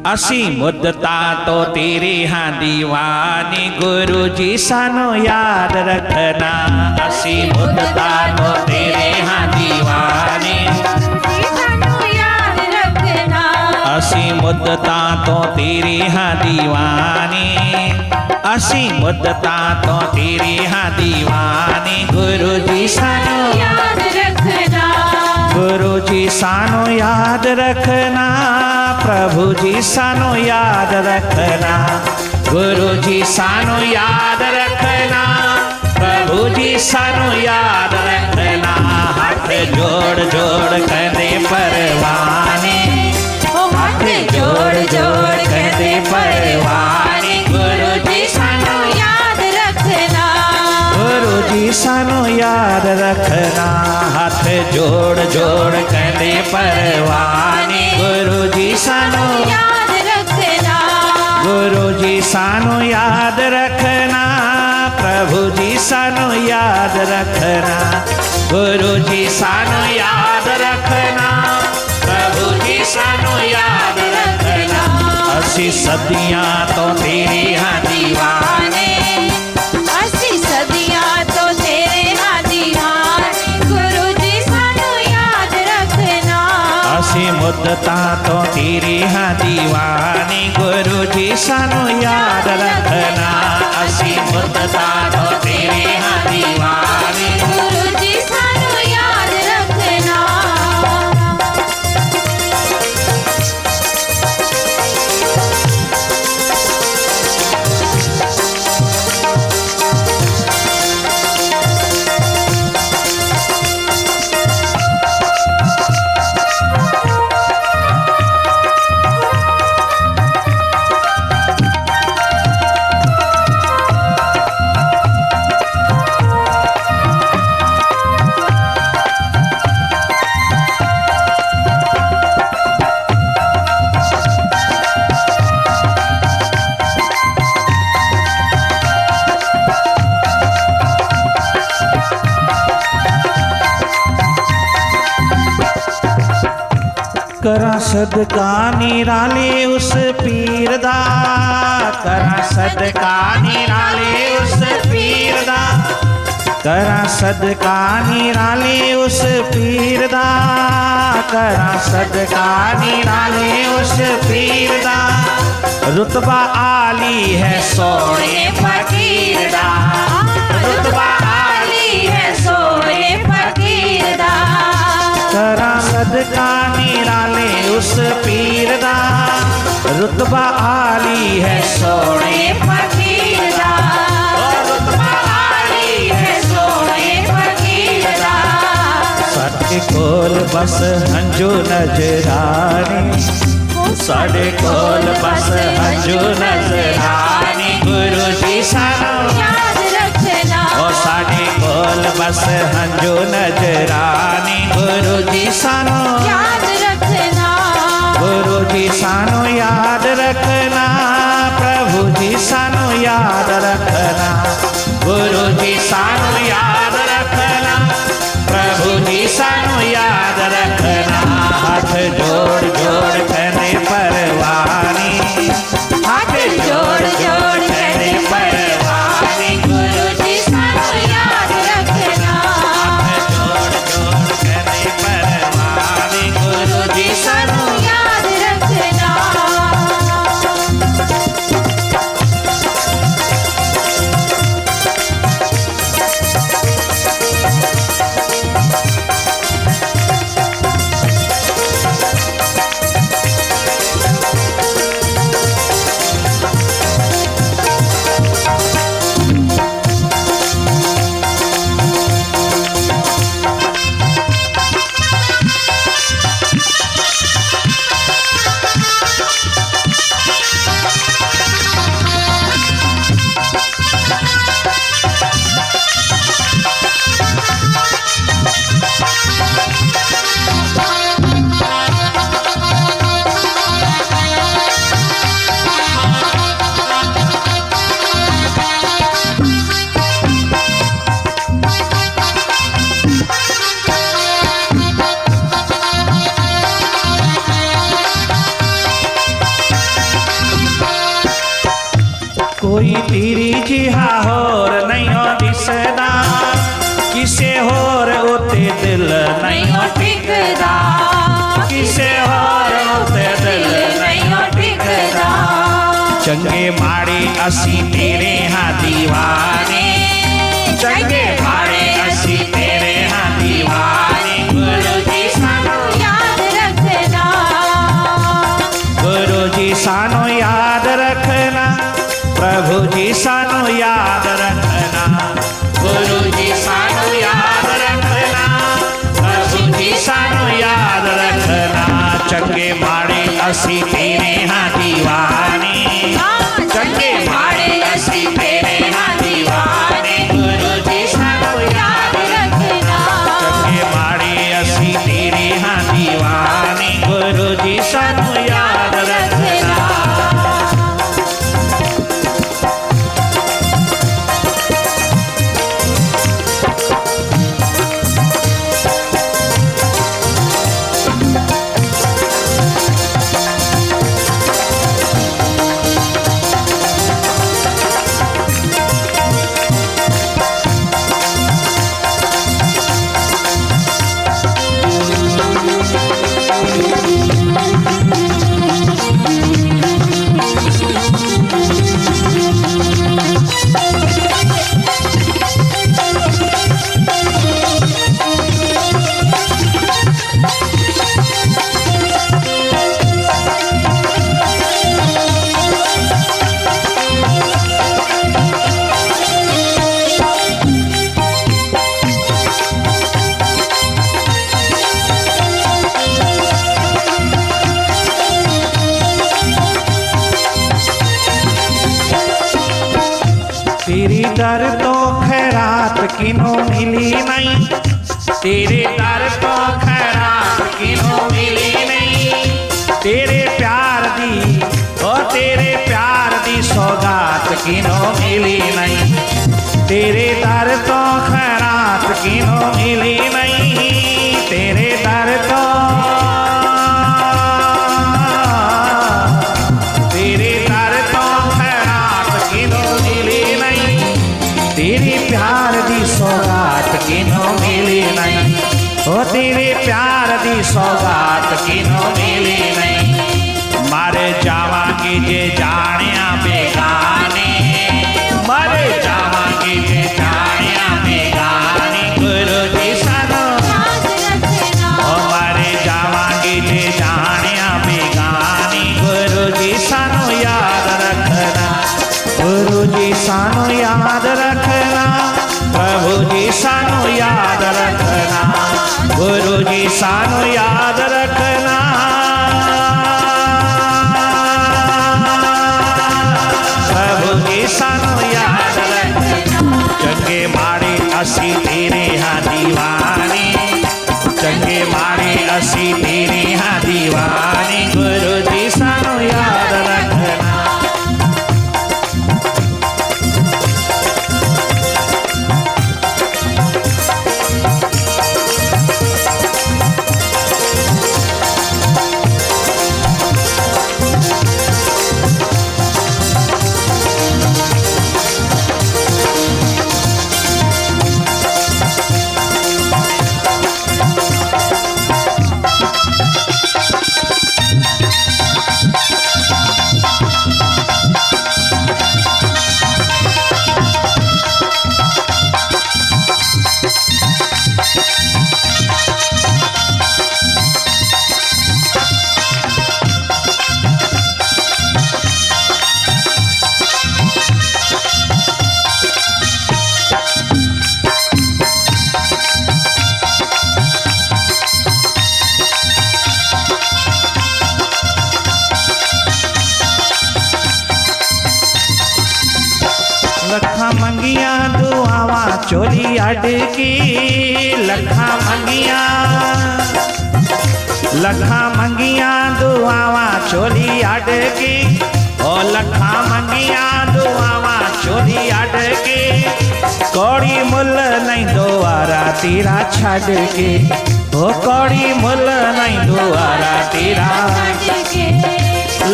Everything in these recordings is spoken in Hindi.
असी मुद्दता तो तेरे हाँ दीवानी, गुरु जी सानो याद रखना। असी मुद्दता तो तेरे हाँ दीवानी, असी मुद्दता तो तेरी हाँ दीवानी, असी मुद्दता तो तेरी हाँ दीवानी। गुरु जी सानो याद रखना, गुरु जी सानो याद रखना, प्रभु जी सानो याद रखना। गुरु जी सानो याद रखना, प्रभु जी सानो याद रखना। हाथ जोड़ जोड़ कहते परवाने, हाथ जोड़ जोड़ कहते परवाने। गुरु जी सानो याद रखना, गुरु जी सानो याद रखना। हाथ जोड़ जोड़ कहते परवाने, गुरु जी सानो याद रखना, गुरु जी सानो याद रखना, प्रभु जी सानो याद रखना। गुरु जी सानो याद रखना, प्रभु जी सानो याद रखना। असी सदियां तो तेरे हाँ दीवाने, असी सदियां तो तेरे हाँ दीवाने। गुरु जी सानो याद रखना, असी मुद्दता तो तेरे हाँ दीवाने। गुरु जी सानो याद रखना, असी मुद्दता तो तेरे हाँ दीवाने। गुरु जी सानो याद रखना। करा सदका निराले उस पीर दा, करा सदका निराले उस पीर दा, करा सदका निराले उस पीर दा, करा सदका निराले उस पीर दा। रुतबा आली है सोने फकीर दा, रुतबा आली है सोने फकीर दा। करा सदका निराले उस पीर दा, रुतबा आली है सोने फकीर दा, रुतबा आली है सोने फकीर दा। साडे कोल बस हंजू नजरानी, साडे कोल बस हंजू नजरानी। गुरु जी सानो याद रखना, ओ साडे कोल बस हंजू नजरानी। गुरु जी सानो याद रखना, गुरु जी सानो याद रखना, प्रभु जी सानो याद रखना। गुरु जी सानो याद रखना, प्रभु जी सानो याद रखना। हाथ जोड़ जोड़ कहने परवानी, हाथ जोड़ जोड़ कहने परवानी। गुरु जी सानो याद रखना, हाथ जोड़ जोड़ कहने परवानी। गुरु जी सानो याद रखना। कोई तेरी जिहा होर नहीं हो दिसदा किसे होर उते दिल नहीं हो टिकदा किसे होर उते दिल नहीं हो टिकदा चंगे माड़े असी तेरे हाँ दीवाने चंगे माड़े असी तेरे हाँ दीवाने गुरु जी सानू याद रखना गुरु जी सानू याद रखना प्रभु जी सानू याद रखना गुरु जी सानू याद रखना प्रभु जी सानू याद रखना चंगे माड़े असी तेरे हाँ दीवाने चंगे माड़े असी तेरे हाँ दीवाने गुरु जी सानू याद रखना चंगे माड़े असी तेरे हाँ दीवाने गुरु जी सानू याद रखना तेरी दर तो खैरात किनो मिली नहीं तेरे दर तो खैरात किनो मिली नहीं तेरे प्यार दी ओ तेरे प्यार दी सौगात किनो मिली नहीं तेरे दर तो खैरात किनो मिली नहीं तेरे दर तो तेरे दर तो खैरात किनो मिली नहीं तेरे प्यार दी सौगात किनो मिली नहीं ओ तेरे प्यार दी सौगात किनो मिली नहीं मर जावांगे जे जानिया बेगाने मर जावांगे जे जानिया बेगाने गुरु जी सानू याद रखना ओ मर जावांगे जे जानिया बेगाने गुरु जी सानू याद रखना गुरु जी सानू याद रखना प्रभु जी सानू याद रखना गुरु जी सानू याद रखना प्रभु जी सानू याद रखना चंगे माड़े असी तेरे हाँ दीवाने चंगे माड़े असी तेरे हाँ दीवाने गुरु जी सानू याद रखना लखा मंगिया दुआवा चोली अडकी लखा मंगिया दुआवा चोली अडकी ओ लखा मंगिया दुआवा चोली अडकी कौड़ी मुल नहीं दोबारा तेरा छड़ के ओ कौड़ी मुल नहीं दोबारा तेरा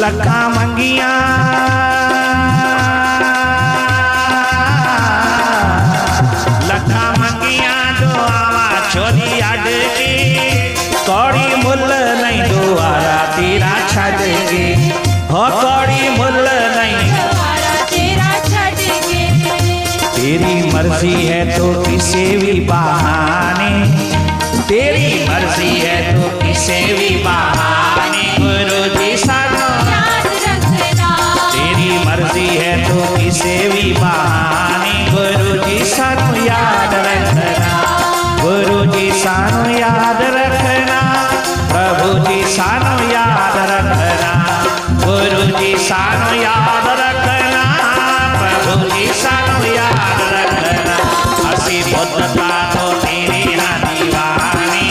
लखा मंगिया हो कौड़ी मुल नहीं गवारा तेरा छट के तेरी मर्जी है तो किसे भी बहाने तेरी मर्जी है तो किसे भी बहाने गुरु जी सानू याद रखना तेरी मर्जी है तो किसे भी बहाने गुरु जी सानू याद रखना गुरु जी सानू याद रखना प्रभु जी सानू याद रखना गुरु जी सानू याद रखना प्रभु जी सानू याद रखना असी बुद्धता तो तेरी ना दीवानी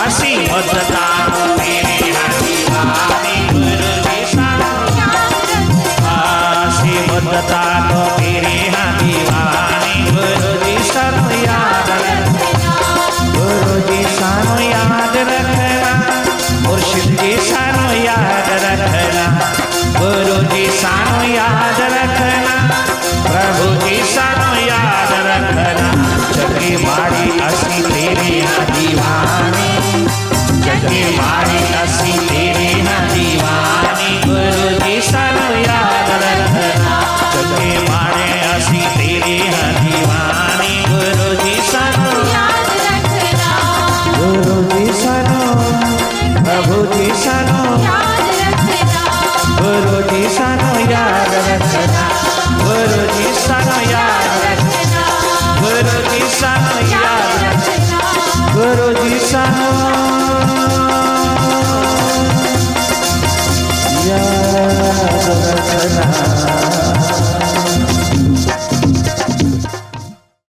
असी बुद्धता तो तेरी ना दीवानी गुरु जी सानू याद रखना असी बुद्धता तो तेरी ना दीवानी गुरु जी सानू याद रखना गुरु जी सानू याद रखना मुर्शिद जी सानू याद रखना गुरु जी सानू याद रखना प्रभु जी सानू याद रखना जगे मारी असी तेरी ना दीवानी जगे मारी असी तेरी ना दीवानी गुरु जी सानू याद रखना जगे मारे असी तेरी ना दीवानी गुरु जी सानू याद रखना गुरु जी सानू प्रभु जी सानू याद रखना गुरु जी सानू याद रखना गुरु जी सानू याद